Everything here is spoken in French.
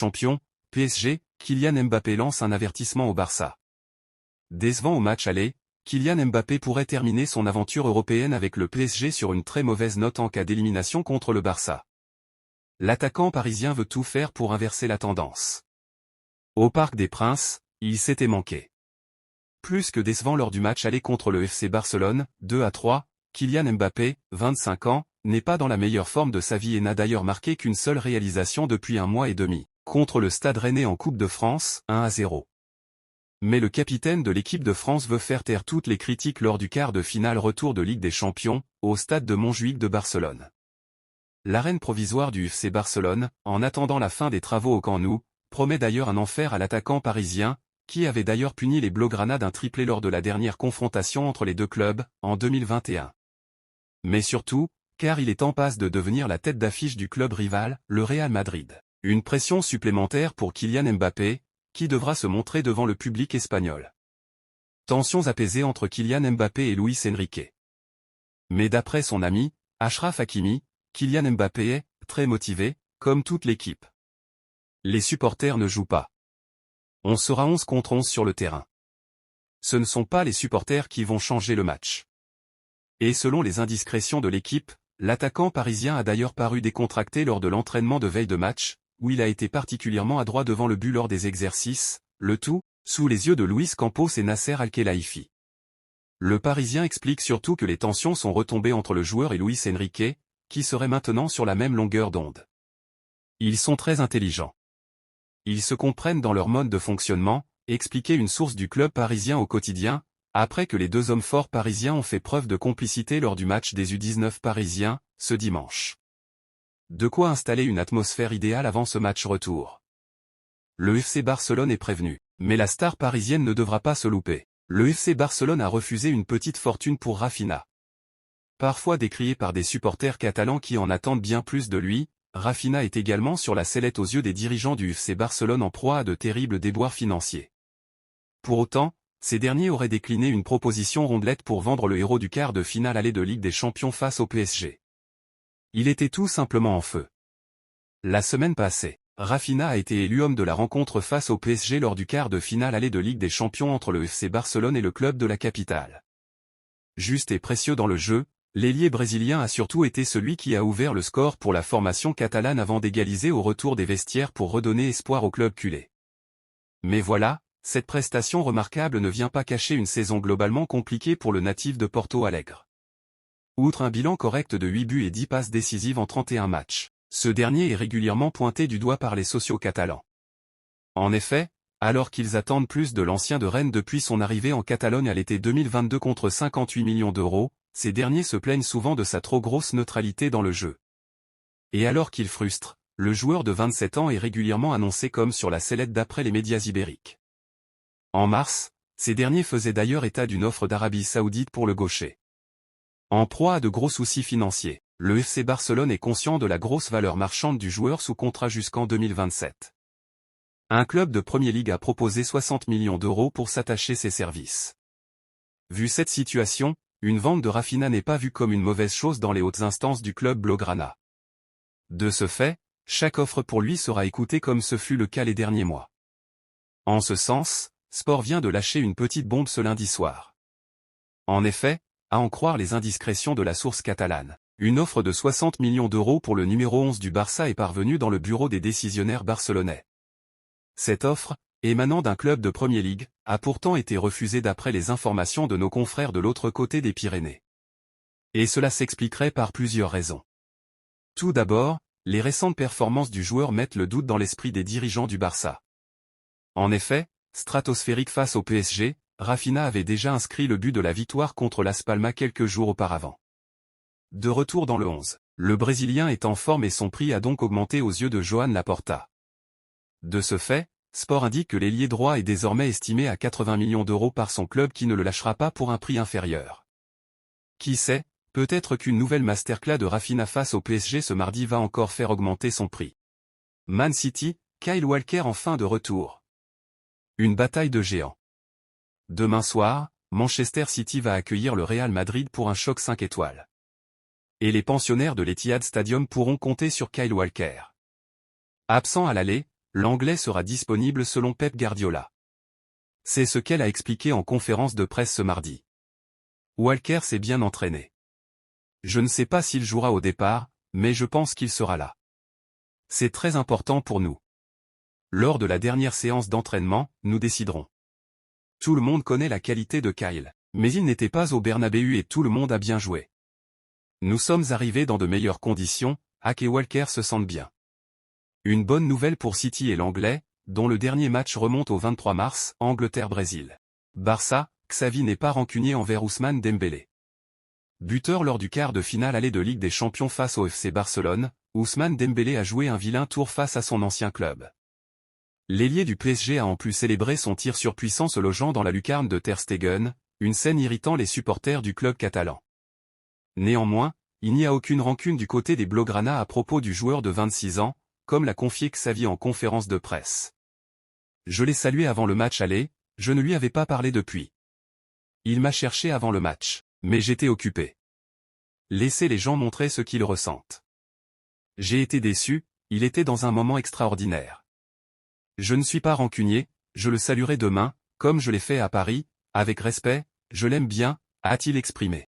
Champion, PSG, Kylian Mbappé lance un avertissement au Barça. Décevant au match aller, Kylian Mbappé pourrait terminer son aventure européenne avec le PSG sur une très mauvaise note en cas d'élimination contre le Barça. L'attaquant parisien veut tout faire pour inverser la tendance. Au Parc des Princes, il s'était manqué. Plus que décevant lors du match aller contre le FC Barcelone, 2-3, Kylian Mbappé, 25 ans, n'est pas dans la meilleure forme de sa vie et n'a d'ailleurs marqué qu'une seule réalisation depuis un mois et demi, contre le Stade Rennais en Coupe de France, 1-0. Mais le capitaine de l'équipe de France veut faire taire toutes les critiques lors du quart de finale retour de Ligue des Champions, au stade de Montjuïc de Barcelone. L'arène provisoire du FC Barcelone, en attendant la fin des travaux au Camp Nou, promet d'ailleurs un enfer à l'attaquant parisien, qui avait d'ailleurs puni les Blaugrana d'un triplé lors de la dernière confrontation entre les deux clubs, en 2021. Mais surtout, car il est en passe de devenir la tête d'affiche du club rival, le Real Madrid. Une pression supplémentaire pour Kylian Mbappé, qui devra se montrer devant le public espagnol. Tensions apaisées entre Kylian Mbappé et Luis Enrique. Mais d'après son ami, Achraf Hakimi, Kylian Mbappé est très motivé, comme toute l'équipe. Les supporters ne jouent pas. On sera 11 contre 11 sur le terrain. Ce ne sont pas les supporters qui vont changer le match. Et selon les indiscrétions de l'équipe, l'attaquant parisien a d'ailleurs paru décontracté lors de l'entraînement de veille de match, où il a été particulièrement adroit devant le but lors des exercices, le tout, sous les yeux de Luis Campos et Nasser Al-Khelaifi. Le Parisien explique surtout que les tensions sont retombées entre le joueur et Luis Enrique, qui serait maintenant sur la même longueur d'onde. Ils sont très intelligents. Ils se comprennent dans leur mode de fonctionnement, expliquait une source du club parisien au quotidien, après que les deux hommes forts parisiens ont fait preuve de complicité lors du match des U19 parisiens, ce dimanche. De quoi installer une atmosphère idéale avant ce match retour. Le FC Barcelone est prévenu, mais la star parisienne ne devra pas se louper. Le FC Barcelone a refusé une petite fortune pour Rafinha. Parfois décrié par des supporters catalans qui en attendent bien plus de lui, Rafinha est également sur la sellette aux yeux des dirigeants du FC Barcelone en proie à de terribles déboires financiers. Pour autant, ces derniers auraient décliné une proposition rondelette pour vendre le héros du quart de finale aller de Ligue des Champions face au PSG. Il était tout simplement en feu. La semaine passée, Rafinha a été élu homme de la rencontre face au PSG lors du quart de finale aller de Ligue des Champions entre le FC Barcelone et le club de la capitale. Juste et précieux dans le jeu, l'ailier brésilien a surtout été celui qui a ouvert le score pour la formation catalane avant d'égaliser au retour des vestiaires pour redonner espoir au club culé. Mais voilà, cette prestation remarquable ne vient pas cacher une saison globalement compliquée pour le natif de Porto Alegre. Outre un bilan correct de 8 buts et 10 passes décisives en 31 matchs, ce dernier est régulièrement pointé du doigt par les sociaux catalans. En effet, alors qu'ils attendent plus de l'ancien de Rennes depuis son arrivée en Catalogne à l'été 2022 contre 58 millions d'euros, ces derniers se plaignent souvent de sa trop grosse neutralité dans le jeu. Et alors qu'il frustre, le joueur de 27 ans est régulièrement annoncé comme sur la sellette d'après les médias ibériques. En mars, ces derniers faisaient d'ailleurs état d'une offre d'Arabie Saoudite pour le gaucher. En proie à de gros soucis financiers, le FC Barcelone est conscient de la grosse valeur marchande du joueur sous contrat jusqu'en 2027. Un club de Premier League a proposé 60 millions d'euros pour s'attacher ses services. Vu cette situation, une vente de Rafinha n'est pas vue comme une mauvaise chose dans les hautes instances du club blaugrana. De ce fait, chaque offre pour lui sera écoutée comme ce fut le cas les derniers mois. En ce sens, Sport vient de lâcher une petite bombe ce lundi soir. En effet, à en croire les indiscrétions de la source catalane, une offre de 60 millions d'euros pour le numéro 11 du Barça est parvenue dans le bureau des décisionnaires barcelonais. Cette offre, émanant d'un club de Premier League, a pourtant été refusée d'après les informations de nos confrères de l'autre côté des Pyrénées. Et cela s'expliquerait par plusieurs raisons. Tout d'abord, les récentes performances du joueur mettent le doute dans l'esprit des dirigeants du Barça. En effet, stratosphérique face au PSG, Rafinha avait déjà inscrit le but de la victoire contre Las Palmas quelques jours auparavant. De retour dans le 11, le Brésilien est en forme et son prix a donc augmenté aux yeux de Joan Laporta. De ce fait, Sport indique que l'ailier droit est désormais estimé à 80 millions d'euros par son club qui ne le lâchera pas pour un prix inférieur. Qui sait, peut-être qu'une nouvelle masterclass de Rafinha face au PSG ce mardi va encore faire augmenter son prix. Man City, Kyle Walker enfin de retour. Une bataille de géants. Demain soir, Manchester City va accueillir le Real Madrid pour un choc 5 étoiles. Et les pensionnaires de l'Etihad Stadium pourront compter sur Kyle Walker. Absent à l'aller, l'Anglais sera disponible selon Pep Guardiola. C'est ce qu'elle a expliqué en conférence de presse ce mardi. Walker s'est bien entraîné. Je ne sais pas s'il jouera au départ, mais je pense qu'il sera là. C'est très important pour nous. Lors de la dernière séance d'entraînement, nous déciderons. Tout le monde connaît la qualité de Kyle, mais il n'était pas au Bernabéu et tout le monde a bien joué. Nous sommes arrivés dans de meilleures conditions, Ake et Walker se sentent bien. Une bonne nouvelle pour City et l'Anglais, dont le dernier match remonte au 23 mars, Angleterre-Brésil. Barça, Xavi n'est pas rancunier envers Ousmane Dembélé. Buteur lors du quart de finale aller de Ligue des Champions face au FC Barcelone, Ousmane Dembélé a joué un vilain tour face à son ancien club. L'ailier du PSG a en plus célébré son tir surpuissant se logeant dans la lucarne de Ter Stegen, une scène irritant les supporters du club catalan. Néanmoins, il n'y a aucune rancune du côté des Blaugrana à propos du joueur de 26 ans, comme l'a confié Xavi en conférence de presse. Je l'ai salué avant le match aller, je ne lui avais pas parlé depuis. Il m'a cherché avant le match, mais j'étais occupé. Laissez les gens montrer ce qu'ils ressentent. J'ai été déçu, il était dans un moment extraordinaire. Je ne suis pas rancunier, je le saluerai demain, comme je l'ai fait à Paris, avec respect, je l'aime bien, a-t-il exprimé.